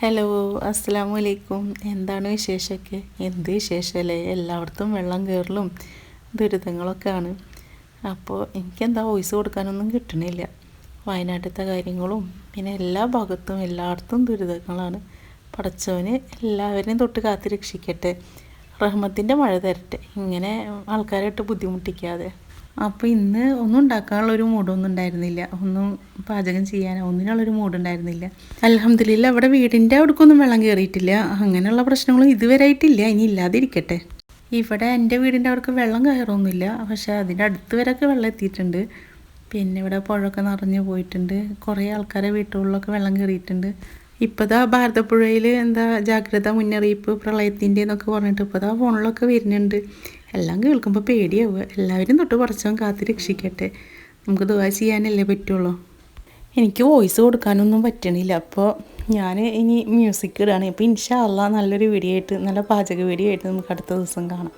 Hello, അസ്സലാമു അലൈക്കും. എന്താണ് വിശേഷമൊക്കെ? എന്ത് വിശേഷമല്ലേ? എല്ലായിടത്തും വെള്ളം കയറലും ദുരിതങ്ങളൊക്കെയാണ്. അപ്പോൾ എനിക്കെന്താ വോയിസ് കൊടുക്കാനൊന്നും കിട്ടണില്ല. വയനാട്ടിലത്തെ കാര്യങ്ങളും പിന്നെ എല്ലാ ഭാഗത്തും എല്ലായിടത്തും ദുരിതങ്ങളാണ്. പടച്ചവന് എല്ലാവരെയും തൊട്ട് കാത്ത് രക്ഷിക്കട്ടെ, റഹ്മത്തിൻ്റെ മഴ തരട്ടെ, ഇങ്ങനെ ആൾക്കാരായിട്ട് ബുദ്ധിമുട്ടിക്കാതെ. അപ്പോൾ ഇന്ന് ഒന്നും ഉണ്ടാക്കാനുള്ളൊരു മൂഡൊന്നും ഉണ്ടായിരുന്നില്ല, ഒന്നും പാചകം ചെയ്യാനോ ഒന്നിനുള്ളൊരു മൂഡുണ്ടായിരുന്നില്ല. അൽഹംദുലില്ലാ അവിടെ വീടിൻ്റെ അവിടേക്കൊന്നും വെള്ളം കയറിയിട്ടില്ല. അങ്ങനെയുള്ള പ്രശ്നങ്ങളും ഇതുവരെ ആയിട്ടില്ല, ഇനി ഇല്ലാതിരിക്കട്ടെ. ഇവിടെ എൻ്റെ വീടിൻ്റെ അവിടേക്ക് വെള്ളം കയറൊന്നുമില്ല, പക്ഷേ അതിൻ്റെ അടുത്ത് വരെയൊക്കെ വെള്ളം എത്തിയിട്ടുണ്ട്. പിന്നെ ഇവിടെ പുഴയൊക്കെ നിറഞ്ഞു പോയിട്ടുണ്ട്, കുറേ ആൾക്കാരെ വീട്ടുകളിലൊക്കെ വെള്ളം കയറിയിട്ടുണ്ട്. ഇപ്പോഴാ ഭാരതപ്പുഴയിൽ എന്താ ജാഗ്രതാ മുന്നറിയിപ്പ് പ്രളയത്തിൻ്റെ എന്നൊക്കെ പറഞ്ഞിട്ട് ഇപ്പോഴാ ഫോണിലൊക്കെ വരുന്നുണ്ട്. എല്ലാം കേൾക്കുമ്പോൾ പേടിയാവുക. എല്ലാവരും തൊട്ട് പടച്ചവൻ കാത്ത് രക്ഷിക്കട്ടെ. നമുക്ക് ദുആ ചെയ്യാനല്ലേ പറ്റുള്ളൂ. എനിക്ക് വോയിസ് കൊടുക്കാനൊന്നും പറ്റണില്ല, അപ്പോൾ ഞാൻ ഇനി മ്യൂസിക് ഇടുകയാണ്. അപ്പോൾ ഇൻഷാ അള്ളാ നല്ലൊരു വീഡിയോ ആയിട്ട്, നല്ല പാചക വീഡിയോ ആയിട്ട് നമുക്ക് അടുത്ത ദിവസം കാണാം.